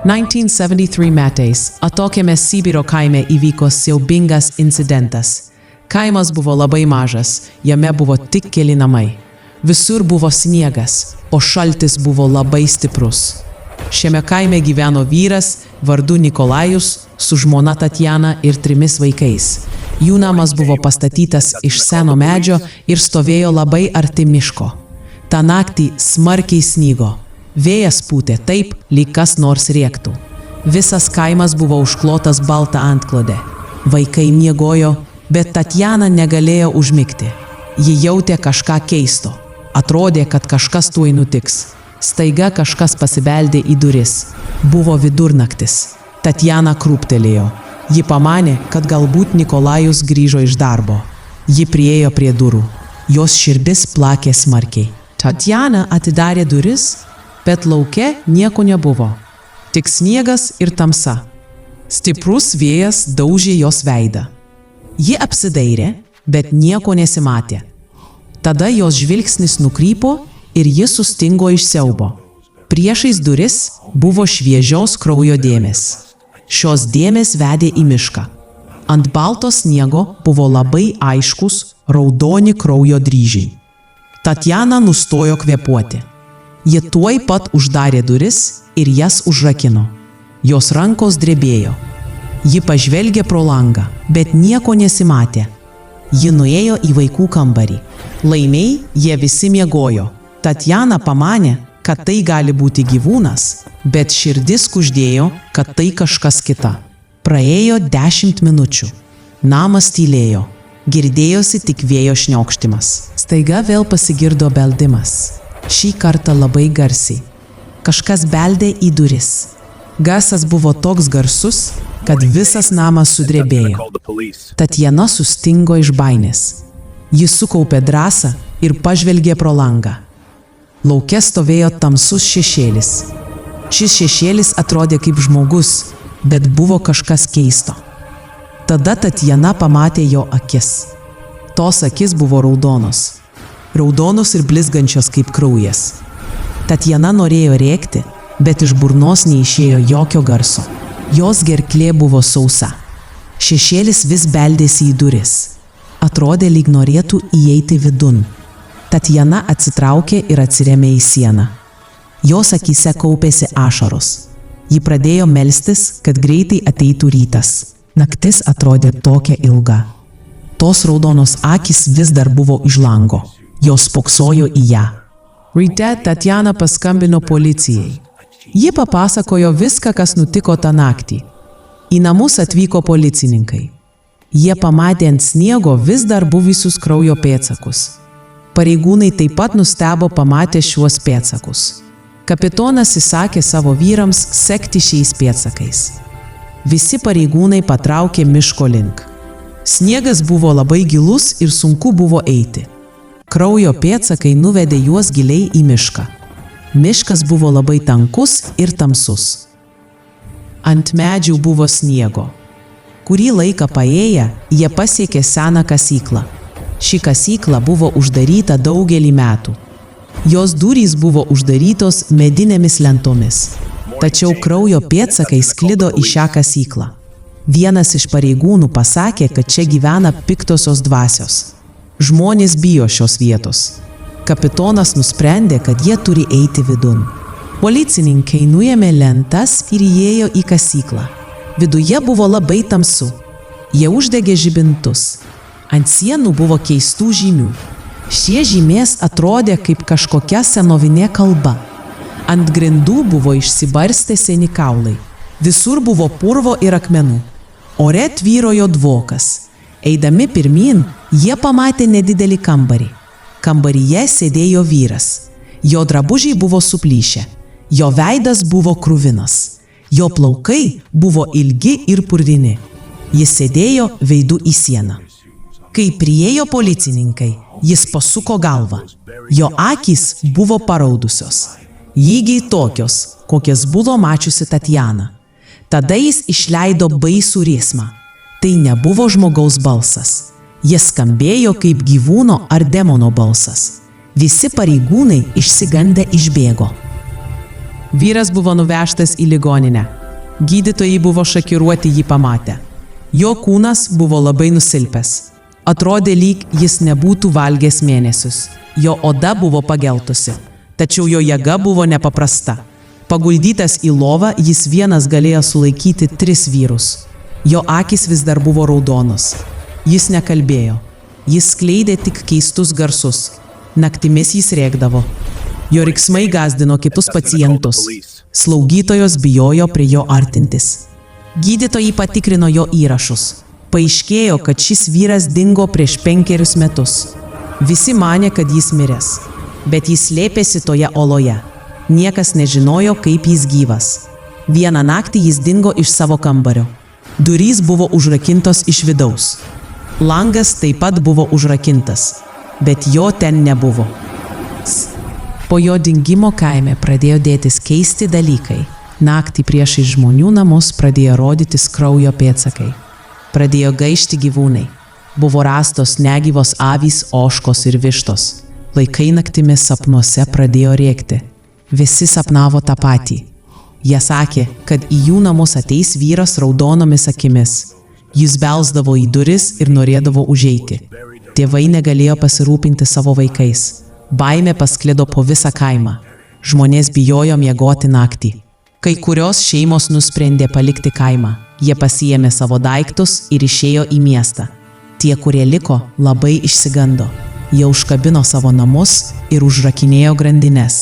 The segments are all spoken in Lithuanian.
1973 metais atokiame Sibiro kaime įvyko siaubingas incidentas. Kaimas buvo labai mažas, jame buvo tik keli namai. Visur buvo sniegas, o šaltis buvo labai stiprus. Šiame kaime gyveno vyras vardu Nikolajus su žmona Tatjana ir 3 vaikais. Jų namas buvo pastatytas iš seno medžio ir stovėjo labai arti miško. Ta naktį smarkiai snygo. Vėjas pūtė taip, lyg kas nors rėktų. Visas kaimas buvo užklotas balta antklodę. Vaikai miegojo, bet Tatjana negalėjo užmigti. Ji jautė kažką keisto. Atrodė, kad kažkas tuoj nutiks. Staiga kažkas pasibeldė į duris. Buvo vidurnaktis. Tatjana krūptelėjo. Ji pamanė, kad galbūt Nikolajus grįžo iš darbo. Ji priėjo prie durų. Jos širdis plakė smarkiai. Tatjana atidarė duris, bet lauke nieko nebuvo. Tik sniegas ir tamsa. Stiprus vėjas daužė jos veidą. Ji apsidairė, bet nieko nesimatė. Tada jos žvilgsnis nukrypo ir ji sustingo iš siaubo. Priešais duris buvo šviežios kraujo dėmės. Šios dėmės vedė į mišką. Ant balto sniego buvo labai aiškus raudoni kraujo dryžiai. Tatjana nustojo kvėpuoti. Ji tuoj pat uždarė duris ir jas užrakino. Jos rankos drebėjo. Ji pažvelgė pro langą, bet nieko nesimatė. Ji nuėjo į vaikų kambarį. Laimiai jie visi miegojo. Tatjana pamanė, kad tai gali būti gyvūnas, bet širdis kuždėjo, kad tai kažkas kita. Praėjo 10 minučių. Namas tylėjo. Girdėjosi tik vėjo šniokštimas. Staiga vėl pasigirdo beldimas. Šį kartą labai garsiai. Kažkas beldė į duris. Garsas buvo toks garsus, kad visas namas sudrebėjo. Tatjana sustingo iš baimės. Ji sukaupė drąsą ir pažvelgė pro langą. Lauke stovėjo tamsus šešėlis. Šis šešėlis atrodė kaip žmogus, bet buvo kažkas keisto. Tada Tatjana pamatė jo akis. Tos akis buvo raudonos. Raudonos ir blizgančios kaip kraujas. Tatjana norėjo rėkti, bet iš burnos neišėjo jokio garso. Jos gerklė buvo sausa. Šešėlis vis beldėsi į duris. Atrodė, lyg norėtų įeiti vidun. Tatjana atsitraukė ir atsirėmė į sieną. Jos akyse kaupėsi ašaros. Ji pradėjo melstis, kad greitai ateitų rytas. Naktis atrodė tokia ilga. Tos raudonos akys vis dar buvo iš lango. Jos spoksojo į ją. Ryte Tatjana paskambino policijai. Ji papasakojo viską, kas nutiko tą naktį. Į namus atvyko policininkai. Jie pamatė ant sniego vis dar buvusius kraujo pėdsakus. Pareigūnai taip pat nustebo pamatę šiuos pėdsakus. Kapitonas įsakė savo vyrams sekti šiais pėdsakais. Visi pareigūnai patraukė miško link. Sniegas buvo labai gilus ir sunku buvo eiti. Kraujo pėdsakai nuvedė juos giliai į mišką. Miškas buvo labai tankus ir tamsus. Ant medžių buvo sniego. Kurį laiką paėję, jie pasiekė seną kasyklą. Ši kasykla buvo uždaryta daugelį metų. Jos durys buvo uždarytos medinėmis lentomis. Tačiau kraujo pėdsakai sklido į šią kasyklą. Vienas iš pareigūnų pasakė, kad čia gyvena piktosios dvasios. Žmonės bijo šios vietos. Kapitonas nusprendė, kad jie turi eiti vidun. Policininkai nuėmė lentas ir įėjo į kasyklą. Viduje buvo labai tamsu. Jie uždegė žibintus. Ant sienų buvo keistų žymių. Šie žymės atrodė kaip kažkokia senovinė kalba. Ant grindų buvo išsibarstę seni kaulai. Visur buvo purvo ir akmenų. Ore tvyrojo dvokas. Eidami pirmyn, jie pamatė nedidelį kambarį. Kambaryje sėdėjo vyras. Jo drabužiai buvo suplyšę. Jo veidas buvo kruvinas. Jo plaukai buvo ilgi ir purvini. Jis sėdėjo veidu į sieną. Kai priėjo policininkai, jis pasuko galvą. Jo akys buvo paraudusios. Lygiai tokios, kokias buvo mačiusi Tatjana. Tada jis išleido baisų rėsmą. Tai nebuvo žmogaus balsas. Jis skambėjo kaip gyvūno ar demono balsas. Visi pareigūnai išsigandę išbėgo. Vyras buvo nuvežtas į ligoninę. Gydytojai buvo šokiruoti jį pamatę. Jo kūnas buvo labai nusilpęs. Atrodė lyg jis nebūtų valgęs mėnesius. Jo oda buvo pageltusi, tačiau jo jėga buvo nepaprasta. Paguldytas į lovą, jis vienas galėjo sulaikyti 3 vyrus. Jo akys vis dar buvo raudonos. Jis nekalbėjo. Jis skleidė tik keistus garsus. Naktimis jis rėkdavo. Jo riksmai gąsdino kitus pacientus. Slaugytojos bijojo prie jo artintis. Gydytojai patikrino jo įrašus. Paaiškėjo, kad šis vyras dingo prieš 5 metus. Visi manė, kad jis miręs, bet jis slėpėsi toje oloje. Niekas nežinojo, kaip jis gyvas. Vieną naktį jis dingo iš savo kambario. Durys buvo užrakintos iš vidaus. Langas taip pat buvo užrakintas, bet jo ten nebuvo. Po jo dingimo kaime pradėjo dėtis keisti dalykai. Naktį priešais žmonių namus pradėjo rodytis kraujo pėdsakai. Pradėjo gaišti gyvūnai. Buvo rastos negyvos avys, ožkos ir vištos. Vaikai naktimis sapnuose pradėjo rėkti. Visi sapnavo tą patį. Jie sakė, kad į jų namus ateis vyras raudonomis akimis. Jis belsdavo į duris ir norėdavo užeiti. Tėvai negalėjo pasirūpinti savo vaikais. Baimė pasklido po visą kaimą. Žmonės bijojo miegoti naktį. Kai kurios šeimos nusprendė palikti kaimą. Jie pasiėmė savo daiktus ir išėjo į miestą. Tie, kurie liko, labai išsigando. Jie užkabino savo namus ir užrakinėjo grandines.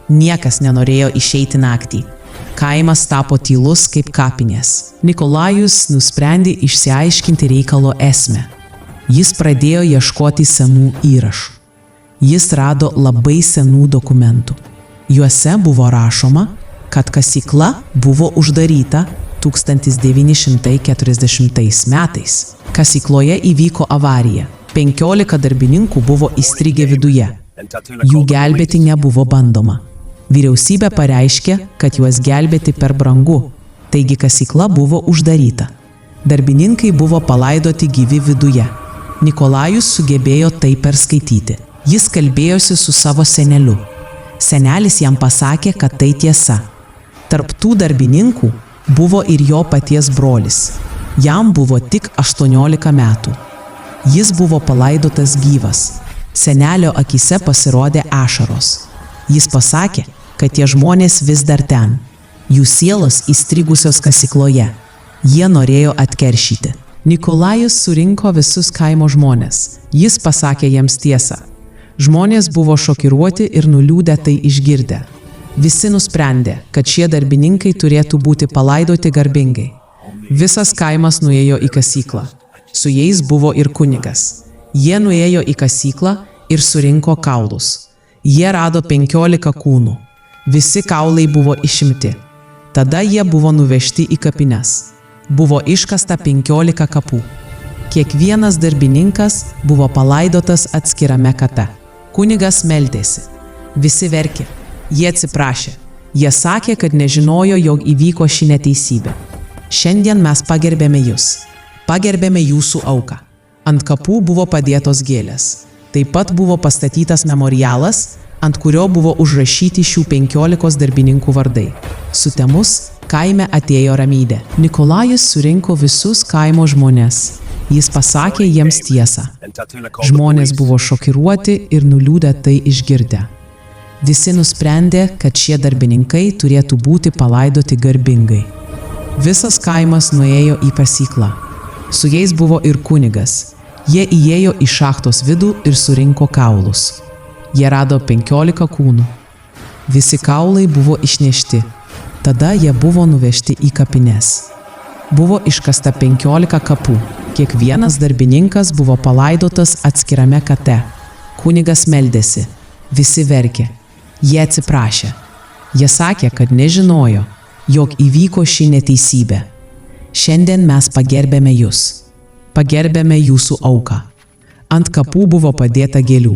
Niekas nenorėjo išeiti naktį. Kaimas tapo tylus kaip kapinės. Nikolajus nusprendė išsiaiškinti reikalo esmę. Jis pradėjo ieškoti senų įrašų. Jis rado labai senų dokumentų. Juose buvo rašoma, kad kasykla buvo uždaryta 1940 metais. Kasykloje įvyko avarija. 15 darbininkų buvo įstrigę viduje. Jų gelbėti nebuvo bandoma. Vyriausybė pareiškė, kad juos gelbėti per brangu, taigi kasykla buvo uždaryta. Darbininkai buvo palaidoti gyvi viduje. Nikolajus sugebėjo tai perskaityti. Jis kalbėjosi su savo seneliu. Senelis jam pasakė, kad tai tiesa. Tarp tų darbininkų buvo ir jo paties brolis. Jam buvo tik 18 metų. Jis buvo palaidotas gyvas. Senelio akyse pasirodė ašaros. Jis pasakė, kad tie žmonės vis dar ten. Jų sielos įstrigusios kasykloje. Jie norėjo atkeršyti. Nikolajus surinko visus kaimo žmonės. Jis pasakė jiems tiesą. Žmonės buvo šokiruoti ir nuliūdę tai išgirdę. Visi nusprendė, kad šie darbininkai turėtų būti palaidoti garbingai. Visas kaimas nuėjo į kasyklą. Su jais buvo ir kunigas. Jie nuėjo į kasyklą ir surinko kaulus. Jie rado 15 kūnų. Visi kaulai buvo išimti. Tada jie buvo nuvežti į kapines. Buvo iškasta 15 kapų. Kiekvienas darbininkas buvo palaidotas atskirame kape. Kunigas meldėsi. Visi verkė. Jie atsiprašė. Jie sakė, kad nežinojo, jog įvyko ši neteisybė. Šiandien mes pagerbėme jūs. Pagerbėme jūsų auką. Ant kapų buvo padėtos gėlės. Taip pat buvo pastatytas memorialas, ant kurio buvo užrašyti šių 15 darbininkų vardai. Sutemus kaime atėjo ramybė. Nikolajus surinko visus kaimo žmonės. Jis pasakė jiems tiesą. Žmonės buvo šokiruoti ir nuliūdę tai išgirdę. Visi nusprendė, kad šie darbininkai turėtų būti palaidoti garbingai. Visas kaimas nuėjo į kasyklą. Su jais buvo ir kunigas. Jie įėjo į šachtos vidų ir surinko kaulus. Jie rado 15 kūnų. Visi kaulai buvo išnešti. Tada jie buvo nuvežti į kapines. Buvo iškasta 15 kapų. Kiekvienas darbininkas buvo palaidotas atskirame kate. Kunigas meldėsi. Visi verkė. Jie atsiprašė. Jie sakė, kad nežinojo, jog įvyko ši neteisybė. Šiandien mes pagerbėme jūs. Pagerbėme jūsų auką. Ant kapų buvo padėta gėlių.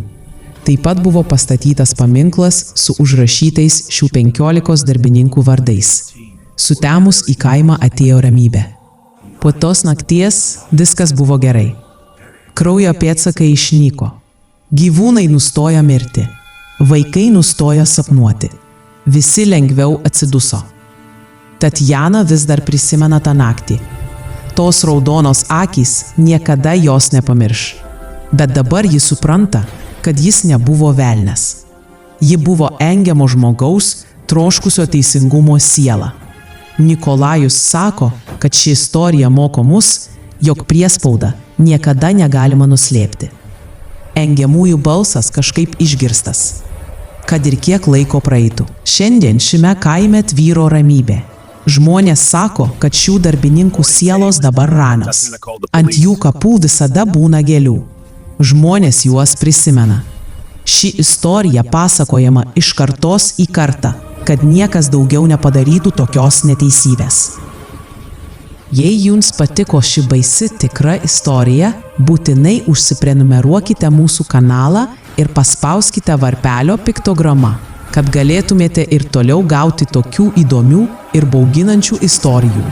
Taip pat buvo pastatytas paminklas su užrašytais šių 15 darbininkų vardais. Sutemus į kaimą atėjo ramybė. Po tos nakties viskas buvo gerai. Kraujo pėdsakai išnyko. Gyvūnai nustojo mirti. Vaikai nustojo sapnuoti. Visi lengviau atsiduso. Tatjana vis dar prisimena tą naktį. Tos raudonos akys niekada jos nepamirš. Bet dabar ji supranta, kad jis nebuvo velnias. Ji buvo engiamo žmogaus, troškusio teisingumo siela. Nikolajus sako, kad ši istorija moko mus, jog priespaudą niekada negalima nuslėpti. Engiamųjų balsas kažkaip išgirstas. Kad ir kiek laiko praeitų. Šiandien šiame kaime tvyro ramybė. Žmonės sako, kad šių darbininkų sielos dabar ramios. Ant jų kapų visada būna gėlių. Žmonės juos prisimena. Ši istorija pasakojama iš kartos į kartą, kad niekas daugiau nepadarytų tokios neteisybės. Jei jums patiko ši baisi tikra istorija, būtinai užsiprenumeruokite mūsų kanalą ir paspauskite varpelio piktogramą, kad galėtumėte ir toliau gauti tokių įdomių ir bauginančių istorijų.